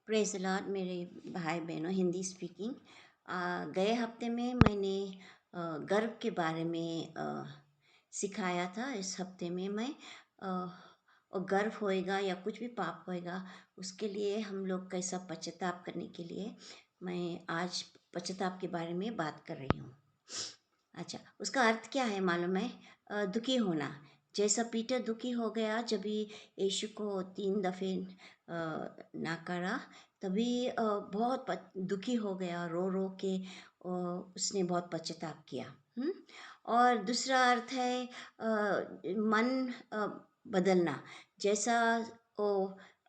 Praise the Lord मेरे भाई बहनों हिंदी स्पीकिंग। गए हफ्ते में मैंने गर्व के बारे में सिखाया था। इस हफ्ते में मैं अ, और गर्व होएगा या कुछ भी पाप होएगा उसके लिए हम लोग कैसा पश्चाताप करने के लिए मैं आज पश्चाताप के बारे में बात कर रही हूँ। अच्छा, उसका अर्थ क्या है मालूम है? दुखी होना। जैसा पीटर दुखी हो गया जब भी यीशु को 3 दफ़े नकारा, तभी बहुत दुखी हो गया, रो-रो के उसने बहुत पश्चाताप किया। हुँ? और दूसरा अर्थ है मन बदलना। जैसा वो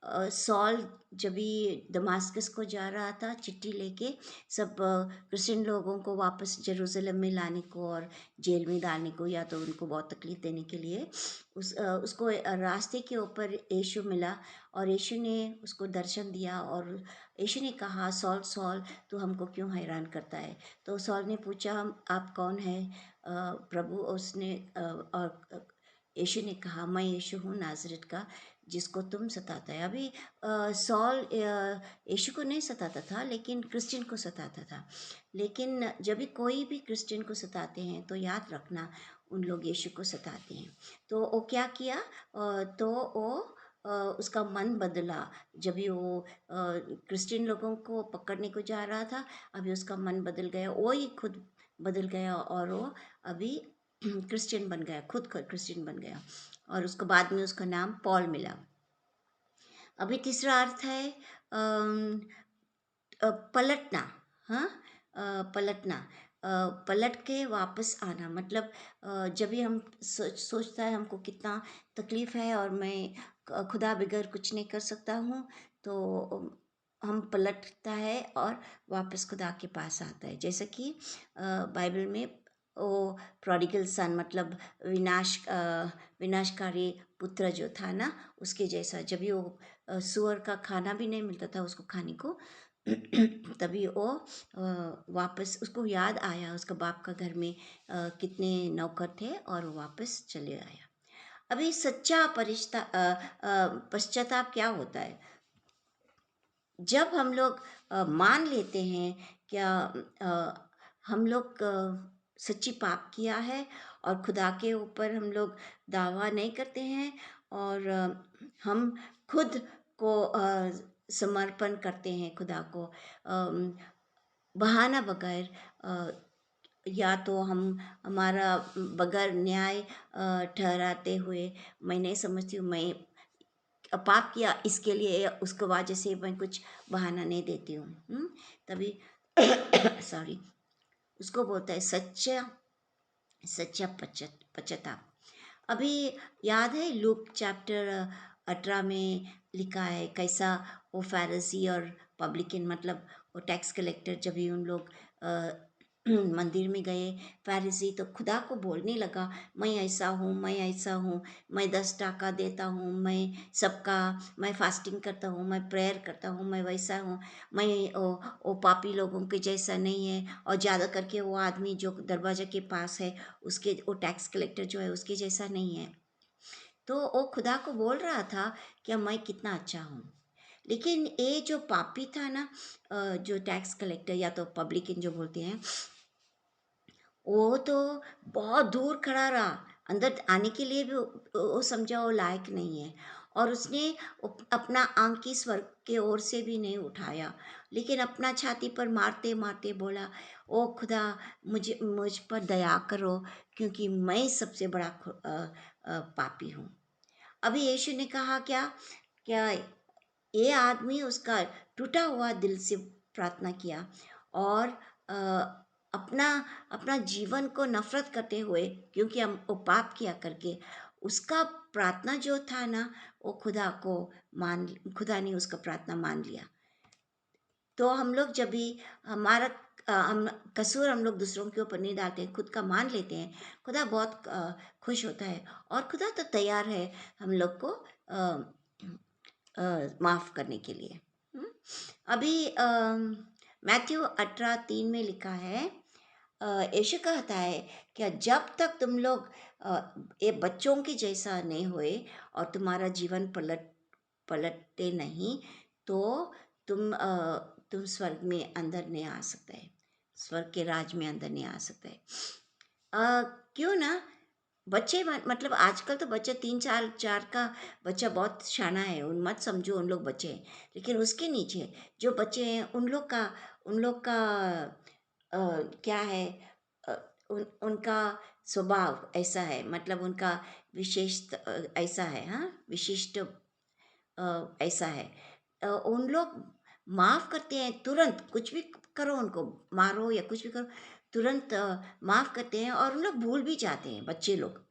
सॉल जब भी दमास्कस को जा रहा था चिट्ठी लेके, सब क्रिश्चियन लोगों को वापस यरूशलेम में लाने को और जेल में डालने को, या तो उनको बहुत तकलीफ देने के लिए उसको रास्ते के ऊपर यीशु मिला और यीशु ने उसको दर्शन दिया और यीशु ने कहा, सॉल सॉल तू हमको क्यों हैरान करता है? तो सॉल ने पूछा, आप कौन है प्रभु? उसने और यीशु ने कहा, मैं यीशु हूँ नाज़रेत का, जिसको तुम सताता है। अभी सॉल यीशु को नहीं सताता था, लेकिन क्रिश्चियन को सताता था। लेकिन जब भी कोई भी क्रिश्चियन को सताते हैं तो याद रखना, उन लोग यीशु को सताते हैं। तो वो क्या किया? तो वो उसका मन बदला। जब भी वो क्रिश्चियन लोगों को पकड़ने को जा रहा था, अभी उसका मन बदल गया, वो ही खुद बदल गया और वो अभी क्रिश्चियन बन गया, खुद क्रिश्चियन बन गया और उसको बाद में उसका नाम पॉल मिला। अभी तीसरा अर्थ है अम, पलटना। हाँ, पलटना। पलट के वापस आना, मतलब जब भी हम सोचता है हमको कितना तकलीफ है और मैं खुदा बगैर कुछ नहीं कर सकता हूँ, तो हम पलटता है और वापस खुदा के पास आता है। जैसे कि बाइबल में वो प्रोडिगल सन, मतलब विनाशकारी पुत्र जो था ना, उसके जैसा। जब भी वो सुअर का खाना भी नहीं मिलता था उसको खाने को, तभी वो वापस उसको याद आया उसका बाप का घर में कितने नौकर थे और वो वापस चले आया। अभी सच्चा पश्चाताप क्या होता है? जब हम लोग मान लेते हैं क्या हम लोग सच्ची पाप किया है और खुदा के ऊपर हम लोग दावा नहीं करते हैं और हम खुद को समर्पण करते हैं खुदा को, बहाना बगैर, या तो हम हमारा बगैर न्याय ठहराते हुए, मैं नहीं समझती हूँ, मैं पाप किया इसके लिए उसको वजह से मैं कुछ बहाना नहीं देती हूँ। तभी सॉरी, उसको बोलता है सच्चा सच्चा पश्चाताप। अभी याद है लूक चैप्टर 18 में लिखा है कैसा वो फ़ारिसी और पब्लिकन, मतलब वो टैक्स कलेक्टर, जब भी उन लोग मंदिर में गए, फ़ारिसी तो खुदा को बोलने लगा, मैं ऐसा हूँ, मैं ऐसा हूँ, मैं 10 टाका देता हूँ, मैं फास्टिंग करता हूँ, मैं प्रेयर करता हूँ, मैं वैसा हूँ, मैं वो पापी लोगों के जैसा नहीं है, और ज़्यादा करके वो आदमी जो दरवाज़ा के पास है, उसके वो टैक्स कलेक्टर जो है उसके जैसा नहीं है। तो वो खुदा को बोल रहा था कि मैं कितना अच्छा हूँ। लेकिन ये जो पापी था ना, जो टैक्स कलेक्टर या तो पब्लिकन जो बोलते हैं, वो तो बहुत दूर खड़ा रहा, अंदर आने के लिए भी वो समझा वो लायक नहीं है, और उसने अपना आंख स्वर्ग के ओर से भी नहीं उठाया, लेकिन अपना छाती पर मारते मारते बोला, ओ खुदा, मुझ पर दया करो, क्योंकि मैं सबसे बड़ा पापी हूँ। अभी यीशु ने कहा क्या? क्या ये आदमी उसका टूटा हुआ दिल से प्रार्थना किया और अ, अपना अपना जीवन को नफरत करते हुए, क्योंकि हम वो पाप किया करके, उसका प्रार्थना जो था ना, वो खुदा ने उसका प्रार्थना मान लिया। तो हम लोग जब भी हमारा हम कसूर हम लोग दूसरों के ऊपर नहीं डालते हैं, खुद का मान लेते हैं, खुदा बहुत खुश होता है और खुदा तो तैयार है हम लोग को माफ़ करने के लिए। हुँ? अभी मैथ्यू 18:3 में लिखा है, यीशु कहता है कि जब तक तुम लोग ये बच्चों के जैसा नहीं हुए और तुम्हारा जीवन पलटते नहीं, तो तुम स्वर्ग में अंदर नहीं आ सकते, स्वर्ग के राज में अंदर नहीं आ सकते। क्यों ना बच्चे मतलब आजकल तो बच्चे 3 साल 4 का बच्चा बहुत शाना है, उन मत समझो उन लोग बच्चे हैं। लेकिन उसके नीचे जो बच्चे हैं उन लोग का क्या है, अ, उनका स्वभाव ऐसा है, मतलब उनका ऐसा है, हाँ विशिष्ट ऐसा है। उन लोग माफ़ करते हैं तुरंत, कुछ भी करो उनको, मारो या कुछ भी करो, तुरंत माफ़ करते हैं और उन लोग भूल भी जाते हैं बच्चे लोग।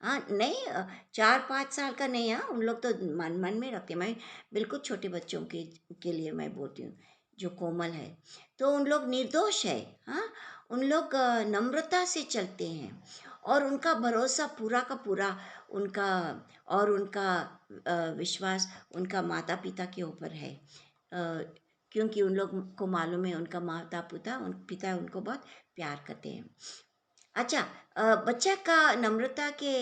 हाँ, नहीं 4-5 साल का नहीं, हाँ, उन लोग तो मन मन में रखते हैं। मैं बिल्कुल छोटे बच्चों के लिए मैं बोलती हूँ, जो कोमल है। तो उन लोग निर्दोष है, हाँ, उन लोग नम्रता से चलते हैं और उनका भरोसा पूरा का पूरा उनका और उनका विश्वास उनका माता-पिता के ऊपर है। क्योंकि उन लोग को मालूम है उनका पिता उनको बहुत प्यार करते हैं। अच्छा, बच्चा का नम्रता के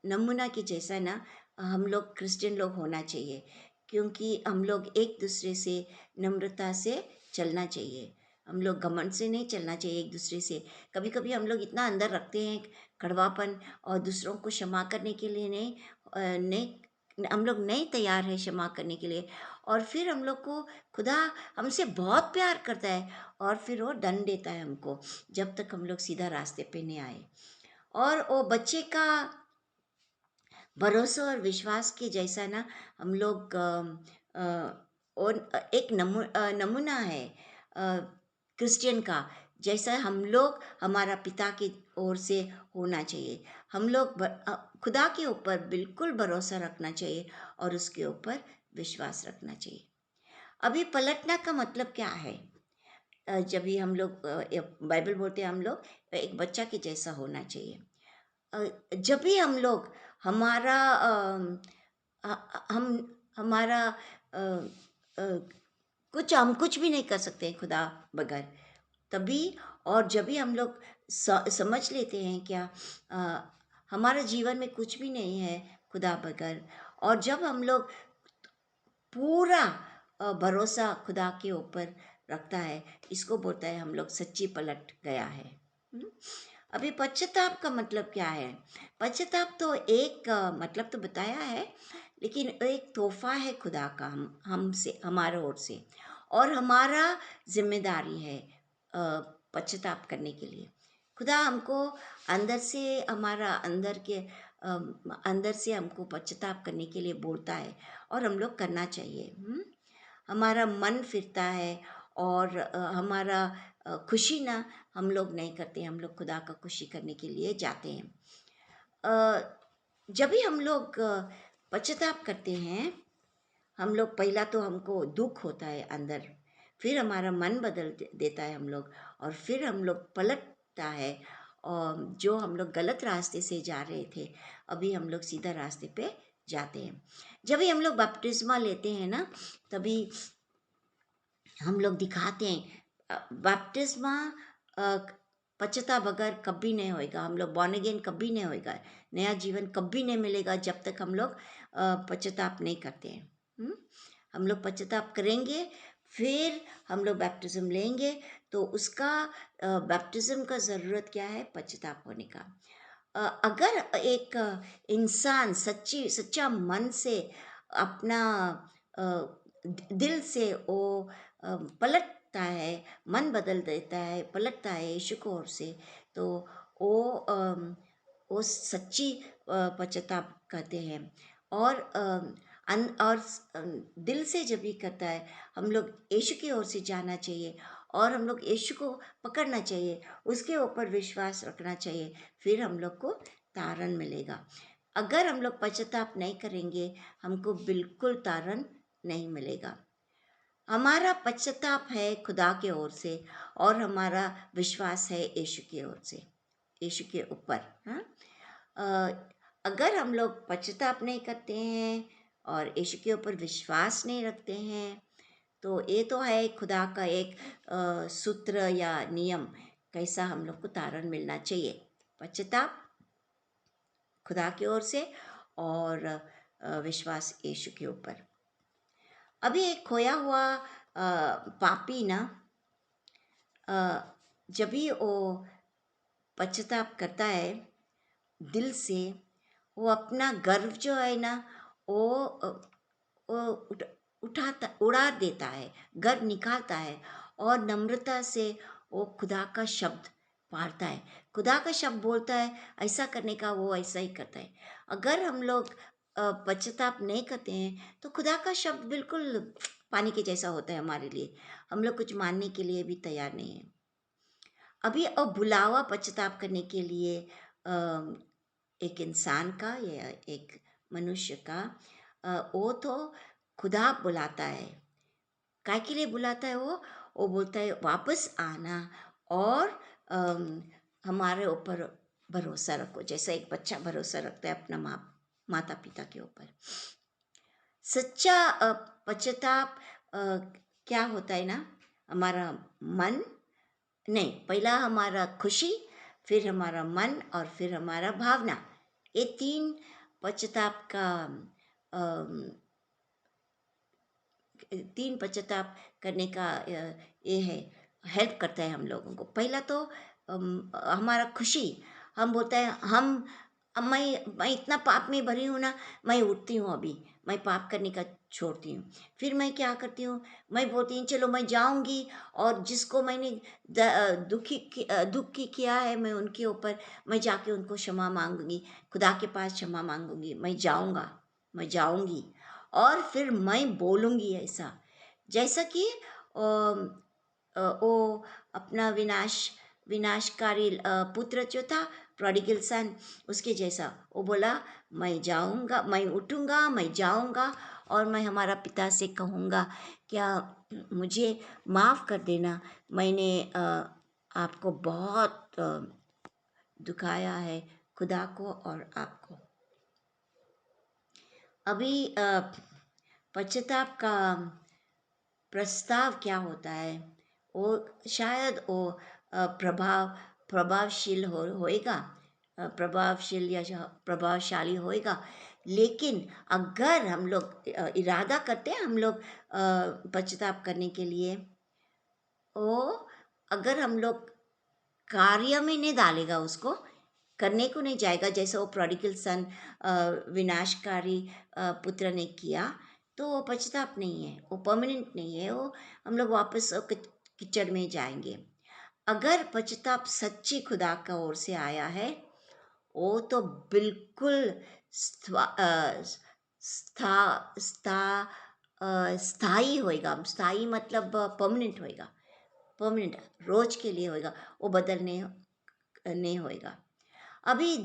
नमूना के जैसा ना हम लोग क्रिश्चियन लोग होना चाहिए, क्योंकि हम लोग एक दूसरे से नम्रता से चलना चाहिए। हम लोग घमंड से नहीं चलना चाहिए एक दूसरे से। कभी कभी हम लोग इतना अंदर रखते हैं कड़वापन, और दूसरों को क्षमा करने के लिए नहीं, हम लोग नहीं तैयार है क्षमा करने के लिए। और फिर हम लोग को खुदा हमसे बहुत प्यार करता है और फिर वो दंड देता है हमको, जब तक हम लोग सीधा रास्ते पे नहीं आए। और वो बच्चे का भरोसा और विश्वास के जैसा ना हम लोग और एक नमूना है क्रिश्चियन का, जैसा हम लोग हमारा पिता की ओर से होना चाहिए। हम लोग खुदा के ऊपर बिल्कुल भरोसा रखना चाहिए और उसके ऊपर विश्वास रखना चाहिए। अभी पलटना का मतलब क्या है? जब भी हम लोग बाइबल बोलते हैं हम लोग एक बच्चा के जैसा होना चाहिए। जब भी हम लोग हमारा हम हमारा अ, अ, हम कुछ भी नहीं कर सकते हैं खुदा बगैर, तभी। और जब भी हम लोग समझ लेते हैं क्या, अ, हमारा जीवन में कुछ भी नहीं है खुदा बगैर, और जब हम लोग पूरा भरोसा खुदा के ऊपर रखता है, इसको बोलता है हम लोग सच्ची पलट गया है। हम्म? अभी पश्चाताप का मतलब क्या है? पश्चाताप तो एक मतलब तो बताया है, लेकिन एक तोहफा है खुदा का हमसे हमारे ओर से, और हमारा जिम्मेदारी है पश्चाताप करने के लिए। खुदा हमको अंदर से हमारा अंदर से हमको पश्चाताप करने के लिए बोलता है और हम लोग करना चाहिए। हमारा मन फिरता है और हमारा खुशी ना हम लोग नहीं करते, हम लोग खुदा का खुशी करने के लिए जाते हैं। अ, जब भी हम लोग पश्चाताप करते हैं, हम लोग पहला तो हमको दुख होता है अंदर, फिर हमारा मन बदल देता है हम लोग, और फिर हम लोग पलटता है, और जो हम लोग गलत रास्ते से जा रहे थे अभी हम लोग सीधा रास्ते पे जाते हैं। जब भी हम लोग बपतिस्मा लेते हैं ना, तभी हम लोग दिखाते हैं बपतिस्मा पश्चाताप बगैर कभी नहीं होएगा। हम लोग बॉर्न अगेन कभी नहीं होएगा, नया जीवन कभी नहीं मिलेगा जब तक हम लोग पश्चाताप नहीं करते हैं। हम लोग पश्चाताप करेंगे, फिर हम लोग बैप्टिज्म लेंगे, तो उसका बैप्टिज्म का ज़रूरत क्या है? पश्चाताप होने का। अगर एक इंसान सच्चा मन से अपना अ, दिल से वो पलटता है, मन बदल देता है, पलटता है यीशु की ओर से, तो वो वो सच्ची पश्चाताप करते हैं। और दिल से जब भी करता है, हम लोग यीशु की ओर से जाना चाहिए और हम लोग यीशु को पकड़ना चाहिए, उसके ऊपर विश्वास रखना चाहिए, फिर हम लोग को तारण मिलेगा। अगर हम लोग पश्चाताप नहीं करेंगे, हमको बिल्कुल तारण नहीं मिलेगा। हमारा पश्चाताप है खुदा के ओर से, और हमारा विश्वास है यीशु की ओर से, यीशु के ऊपर। हाँ, अगर हम लोग पश्चाताप नहीं करते हैं और यीशु के ऊपर विश्वास नहीं रखते हैं, तो ये तो है खुदा का एक सूत्र या नियम, कैसा हम लोग को तारण मिलना चाहिए। पश्चाताप खुदा की ओर से और विश्वास यीशु के ऊपर। अभी एक खोया हुआ पापी ना, अ, जब भी वो पश्चाताप करता है दिल से, वो अपना गर्व जो है ना, वो वो उठाता उड़ा देता है, गर्व निकालता है, और नम्रता से वो खुदा का शब्द पालता है, खुदा का शब्द बोलता है ऐसा करने का, वो ऐसा ही करता है। अगर हम लोग पश्चाताप नहीं करते हैं तो खुदा का शब्द बिल्कुल पानी के जैसा होता है हमारे लिए, हम लोग कुछ मानने के लिए भी तैयार नहीं है। अभी अब बुलावा पश्चाताप करने के लिए अ, एक इंसान का या एक मनुष्य का, वो तो खुदा बुलाता है। काय के लिए बुलाता है वो बोलता है वापस आना, और अम, हमारे ऊपर भरोसा रखो, जैसा एक बच्चा भरोसा रखता है अपना माता पिता के ऊपर। सच्चा पश्चाताप अ, क्या होता है ना, हमारा मन, नहीं, पहला हमारा खुशी, फिर हमारा मन, और फिर हमारा भावना, ये तीन पश्चाताप का अम, तीन पश्चाताप करने का ये है, हेल्प करता है हम लोगों को। पहला तो हमारा खुशी, हम बोलते हैं हम मैं इतना पाप में भरी हूँ ना, मैं उठती हूँ अभी, मैं पाप करने का छोड़ती हूँ। फिर मैं क्या करती हूँ, मैं बोलती हूँ चलो मैं जाऊँगी, और जिसको मैंने दुख की किया है, मैं उनके ऊपर मैं जाके उनको क्षमा मांगूंगी, खुदा के पास क्षमा मांगूंगी, मैं जाऊँगा, मैं जाऊँगी, और फिर मैं बोलूँगी ऐसा, जैसा कि वो अपना विनाशकारी पुत्र जो था, प्रोडिगल सन, उसके जैसा वो बोला, मैं जाऊँगा, मैं उठूँगा, मैं जाऊँगा, और मैं हमारा पिता से कहूँगा, क्या मुझे माफ़ कर देना, मैंने आपको बहुत दुखाया है, खुदा को और आपको। अभी पश्चाताप का प्रस्ताव क्या होता है, वो शायद वो प्रभावशील होएगा, प्रभावशील या प्रभावशाली होएगा, लेकिन अगर हम लोग इरादा करते हैं हम लोग पश्चाताप करने के लिए, वो अगर हम लोग कार्य में नहीं डालेगा, उसको करने को नहीं जाएगा, जैसे वो प्रोडिगल सन विनाशकारी पुत्र ने किया, तो वो पश्चाताप नहीं है, वो परमानेंट नहीं है, वो हम लोग वापस कीचड़ में जाएंगे। अगर पश्चाताप सच्ची खुदा का ओर से आया है, वो तो बिल्कुल स्था स्था स्थाई होएगा, स्थाई मतलब परमानेंट होएगा, परमानेंट रोज के लिए होएगा, वो बदलने नहीं होएगा। अभी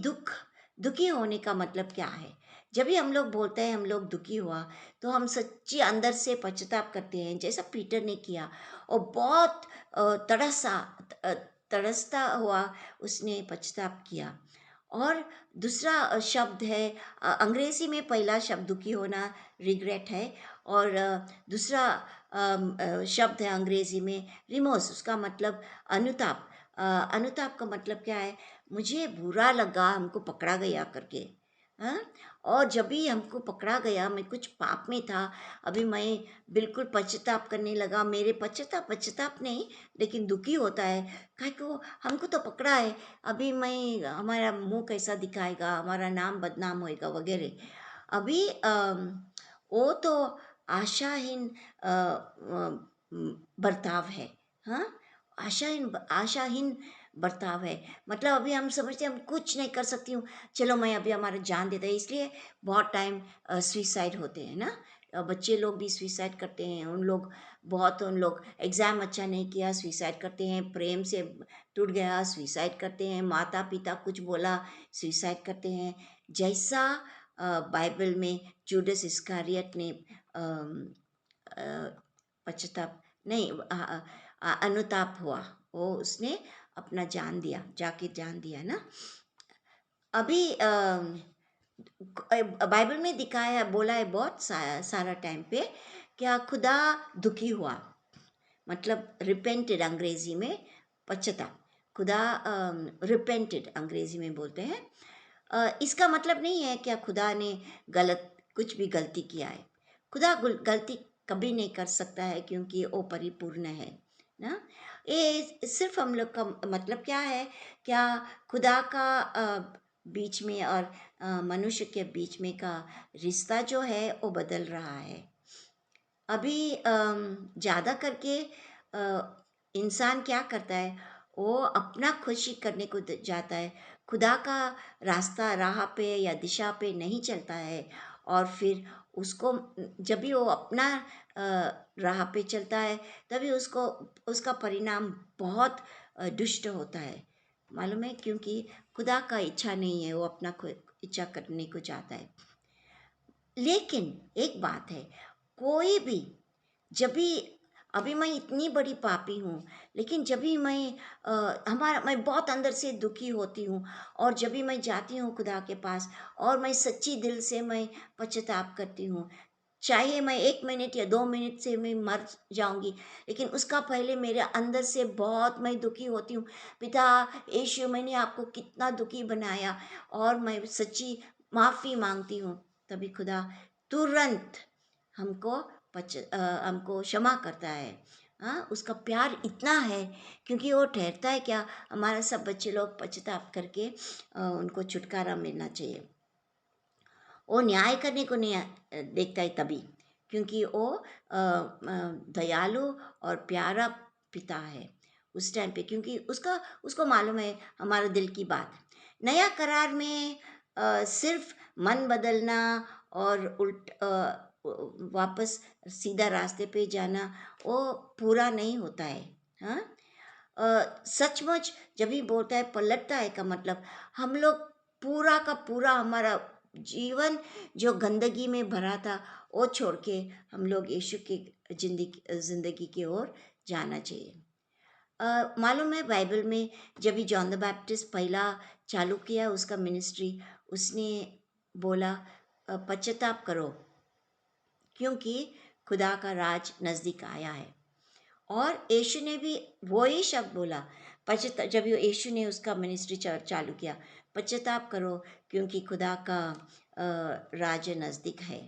दुखी होने का मतलब क्या है, जब भी हम लोग बोलते हैं हम लोग दुखी हुआ, तो हम सच्ची अंदर से पश्चाताप करते हैं, जैसा पीटर ने किया, और बहुत तड़सा तड़सता हुआ उसने पश्चाताप किया। और दूसरा शब्द है, अंग्रेजी में पहला शब्द दुखी होना रिग्रेट है, और दूसरा शब्द है अंग्रेजी में रिमोर्स, उसका मतलब अनुताप। अनुताप का मतलब क्या है, मुझे बुरा लगा हमको पकड़ा गया करके, हाँ, और जब भी हमको पकड़ा गया, मैं कुछ पाप में था, अभी मैं बिल्कुल पश्चाताप करने लगा, मेरे पश्चाताप नहीं, लेकिन दुखी होता है, काहे को हमको तो पकड़ा है, अभी मैं हमारा मुंह कैसा दिखाएगा, हमारा नाम बदनाम होएगा वगैरह। अभी वो तो आशाहीन बर्ताव है, हाँ, आशाहीन बर्ताव है, मतलब अभी हम समझते हैं हम कुछ नहीं कर सकती हूँ, चलो मैं अभी हमारा जान देता है, इसलिए बहुत टाइम सुइसाइड होते हैं ना, बच्चे लोग भी सुइसाइड करते हैं, उन लोग एग्ज़ाम अच्छा नहीं किया सुइसाइड करते हैं, प्रेम से टूट गया सुइसाइड करते हैं, माता पिता कुछ बोला सुइसाइड करते हैं, जैसा बाइबल में जूडस इस्करियोत ने अ, पश्चाताप नहीं अनुताप हुआ, वो उसने अपना जान दिया, जाके जान दिया ना। अभी बाइबल में दिखाया है, बोला है बहुत सारा टाइम पे, क्या खुदा दुखी हुआ, मतलब रिपेंटेड अंग्रेजी में पश्चाताप, खुदा रिपेंटेड अंग्रेजी में बोलते हैं। इसका मतलब नहीं है क्या खुदा ने गलत कुछ भी गलती किया है, खुदा गलती कभी नहीं कर सकता है, क्योंकि वो परिपूर्ण है ना। ये सिर्फ हम लोग का मतलब क्या है, क्या खुदा का बीच में और मनुष्य के बीच में का रिश्ता जो है वो बदल रहा है। अभी ज़्यादा करके इंसान क्या करता है, वो अपना खुशी करने को जाता है, खुदा का रास्ता राह पे या दिशा पे नहीं चलता है। और फिर उसको जब भी वो अपना राह पे चलता है, तभी उसको उसका परिणाम बहुत दुष्ट होता है। मालूम है, क्योंकि खुदा का इच्छा नहीं है, वो अपना इच्छा करने को चाहता है। लेकिन एक बात है, कोई भी जब भी, अभी मैं इतनी बड़ी पापी हूँ, लेकिन जब भी मैं मैं बहुत अंदर से दुखी होती हूँ, और जब भी मैं जाती हूँ खुदा के पास और मैं सच्ची दिल से मैं पश्चाताप करती हूँ, चाहे मैं 1 मिनट या 2 मिनट से मैं मर जाऊंगी, लेकिन उसका पहले मेरे अंदर से बहुत मैं दुखी होती हूँ। पिता यीशु, मैंने आपको कितना दुखी बनाया, और मैं सच्ची माफ़ी मांगती हूँ। तभी खुदा तुरंत हमको हमको क्षमा करता है। हाँ, उसका प्यार इतना है, क्योंकि वो ठहरता है क्या, हमारे सब बच्चे लोग पश्चाताप करके उनको छुटकारा मिलना चाहिए। वो न्याय करने को नहीं देखता है तभी, क्योंकि वो दयालु और प्यारा पिता है उस टाइम पे, क्योंकि उसका उसको मालूम है हमारे दिल की बात। नया करार में सिर्फ मन बदलना और वापस सीधा रास्ते पे जाना, वो पूरा नहीं होता है। हाँ, सचमुच जब भी बोलता है पलटता है का मतलब, हम लोग पूरा का पूरा हमारा जीवन जो गंदगी में भरा था, वो छोड़ के हम लोग यीशु की जिंदगी की ओर जाना चाहिए। मालूम है, बाइबल में जब भी जॉन द बैप्टिस्ट पहला चालू किया उसका मिनिस्ट्री, उसने बोला पश्चाताप करो, क्योंकि खुदा का राज नज़दीक आया है। और यीशु ने भी वही शब्द बोला, पश्चाताप, जब यीशु ने उसका मिनिस्ट्री चालू किया, पश्चाताप करो, क्योंकि खुदा का राज्य नज़दीक है।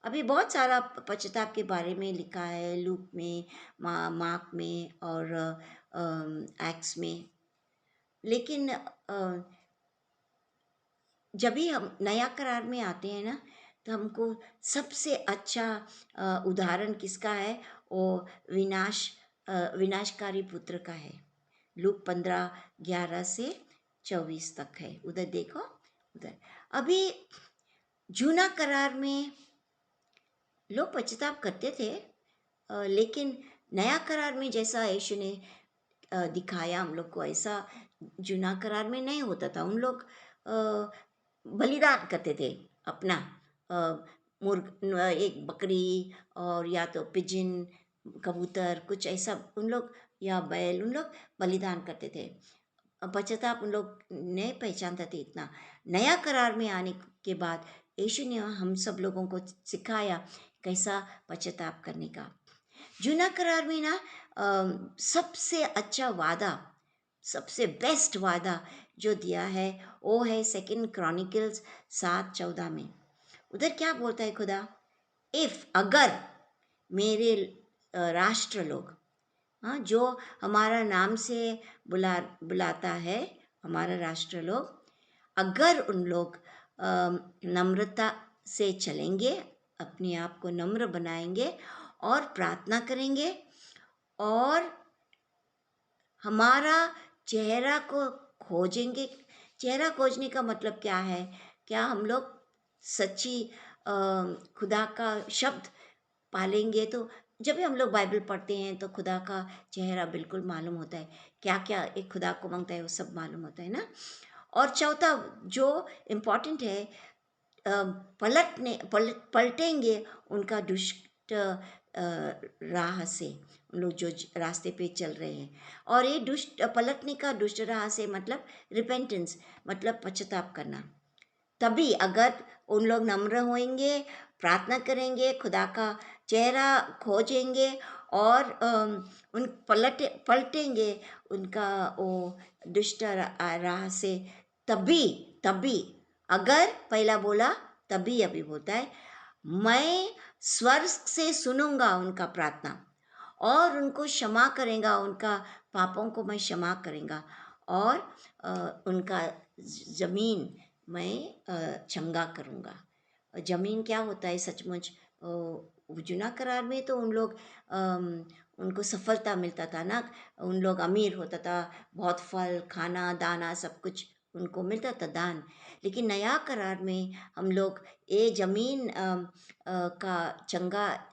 अभी बहुत सारा पश्चाताप के बारे में लिखा है, लूक में, मार्क में और एक्ट्स में। लेकिन जब भी हम नया करार में आते हैं ना, तो हमको सबसे अच्छा उदाहरण किसका है, वो विनाशकारी पुत्र का है। लूक 15:11 से 24 तक है, उधर देखो। उधर अभी जूना करार में लोग पश्चाताप करते थे, लेकिन नया करार में जैसा यीशु ने दिखाया हम लोग को, ऐसा जूना करार में नहीं होता था। उन लोग बलिदान करते थे अपना, एक बकरी, और या तो पिजिन, कबूतर, कुछ ऐसा उन लोग, या बैल, उन लोग बलिदान करते थे। पश्चाताप उन लोग नहीं पहचानते थे इतना। नया करार में आने के बाद यीशु ने हम सब लोगों को सिखाया कैसा पश्चाताप करने का। जूना करार में ना सबसे अच्छा वादा, सबसे बेस्ट वादा जो दिया है, वो है 2 क्रॉनिकल्स 7:14 में। उधर क्या बोलता है खुदा, इफ, अगर मेरे राष्ट्र लोग, हाँ, जो हमारा नाम से बुलाता है, हमारा राष्ट्र लोग, अगर उन लोग नम्रता से चलेंगे, अपने आप को नम्र बनाएंगे और प्रार्थना करेंगे, और हमारा चेहरा को खोजेंगे। चेहरा खोजने का मतलब क्या है, क्या हम लोग सच्ची खुदा का शब्द पालेंगे, तो जब भी हम लोग बाइबल पढ़ते हैं तो खुदा का चेहरा बिल्कुल मालूम होता है, क्या क्या एक खुदा को मांगता है वो सब मालूम होता है ना। और चौथा जो इम्पोर्टेंट है, पलटेंगे उनका दुष्ट राह से, उन लोग जो रास्ते पे चल रहे हैं। और ये दुष्ट पलटने का, दुष्ट राह से मतलब रिपेंटेंस, मतलब पश्चाताप करना। तभी अगर उन लोग नम्र होंगे, प्रार्थना करेंगे, खुदा का चेहरा खोजेंगे, और उन पलटेंगे उनका वो दुष्ट राह से, तभी तभी, अगर पहला बोला तभी, अभी बोलता है मैं स्वर्ग से सुनूंगा उनका प्रार्थना और उनको क्षमा करेगा, उनका पापों को मैं क्षमा करेगा और उनका ज़मीन मैं चंगा करूँगा। ज़मीन क्या होता है सचमुच, जुना करार में तो उन लोग उनको सफलता मिलता था ना, उन लोग अमीर होता था, बहुत फल खाना दाना सब कुछ उनको मिलता था दान। लेकिन नया करार में हम लोग ये ज़मीन का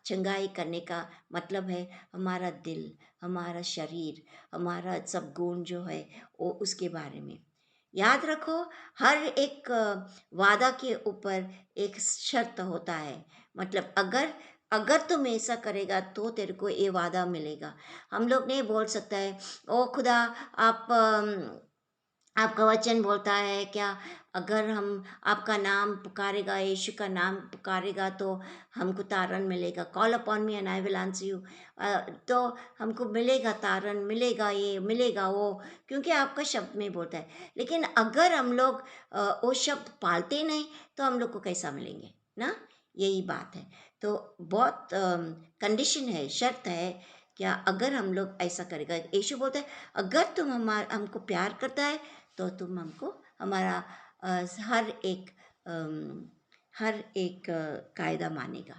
चंगाई करने का मतलब है हमारा दिल, हमारा शरीर, हमारा सब गुण जो है वो उसके बारे में। याद रखो, हर एक वादा के ऊपर एक शर्त होता है। मतलब अगर अगर तुम ऐसा करेगा तो तेरे को ये वादा मिलेगा। हम लोग नहीं बोल सकता है ओ खुदा, आप आपका वचन बोलता है क्या, अगर हम आपका नाम पुकारेगा, यीशु का नाम पुकारेगा तो हमको तारण मिलेगा। Call upon me and I will answer you. तो हमको मिलेगा तारण, मिलेगा ये मिलेगा वो, क्योंकि आपका शब्द में बोलता है। लेकिन अगर हम लोग वो शब्द पालते नहीं तो हम लोग को कैसा मिलेंगे ना, यही बात है। तो बहुत कंडीशन है, शर्त है, क्या अगर हम लोग ऐसा करेगा। यीशु बोलता है अगर तुम हमको प्यार करता है तो तुम हमको हमारा हर एक हर एक कायदा मानेगा।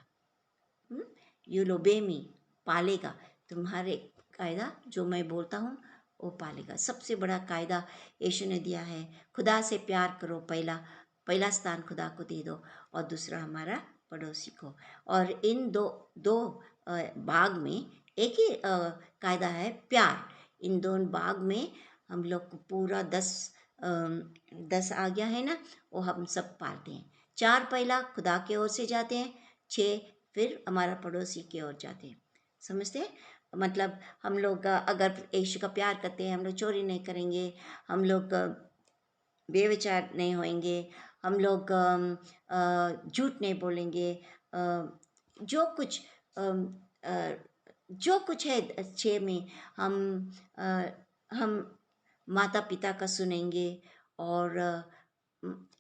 यू लोबे मी, पालेगा, तुम हर एक कायदा जो मैं बोलता हूँ वो पालेगा। सबसे बड़ा कायदा यीशु ने दिया है, खुदा से प्यार करो, पहला पहला स्थान खुदा को दे दो और दूसरा हमारा पड़ोसी को। और इन दो दो भाग में एक ही कायदा है, प्यार। इन दोनों भाग में हम लोग को पूरा 10 आज्ञा है ना, वो हम सब पालते हैं। 4 पहला खुदा की ओर से जाते हैं, 6 फिर हमारा पड़ोसी की ओर जाते हैं। समझते हैं? मतलब हम लोग अगर यीशु का प्यार करते हैं, हम लोग चोरी नहीं करेंगे, हम लोग बेविचार नहीं होएंगे, हम लोग झूठ नहीं बोलेंगे, जो कुछ अम, अ, जो कुछ है अच्छे में हम हम माता पिता का सुनेंगे और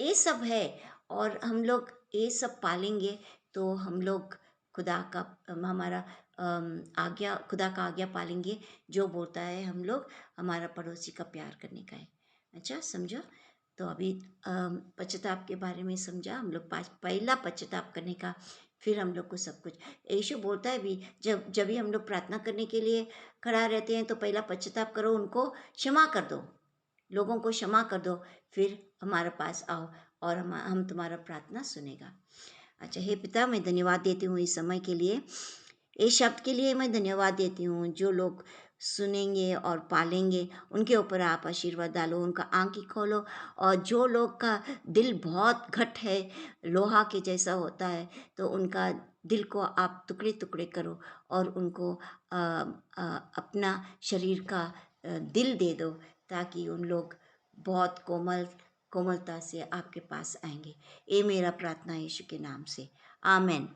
ये सब है। और हम लोग ये सब पालेंगे तो हम लोग खुदा का हमारा आज्ञा, खुदा का आज्ञा पालेंगे जो बोलता है हम लोग हमारा पड़ोसी का प्यार करने का है। अच्छा समझो। तो अभी पश्चाताप के बारे में समझा हम लोग, पहला पश्चाताप करने का, फिर हम लोग को सब कुछ। यीशु बोलता है भी, जब जब भी हम लोग प्रार्थना करने के लिए खड़ा रहते हैं तो पहला पश्चाताप करो, उनको क्षमा कर दो, लोगों को क्षमा कर दो, फिर हमारे पास आओ और हम तुम्हारा प्रार्थना सुनेगा। अच्छा, हे पिता, मैं धन्यवाद देती हूँ इस समय के लिए, इस शब्द के लिए मैं धन्यवाद देती हूँ। जो लोग सुनेंगे और पालेंगे उनके ऊपर आप आशीर्वाद डालो, उनका आँखें खोलो। और जो लोग का दिल बहुत घट है, लोहा के जैसा होता है, तो उनका दिल को आप टुकड़े टुकड़े करो और उनको अपना शरीर का दिल दे दो, ताकि उन लोग बहुत कोमलता से आपके पास आएंगे। ये मेरा प्रार्थना यीशु के नाम से, आमेन।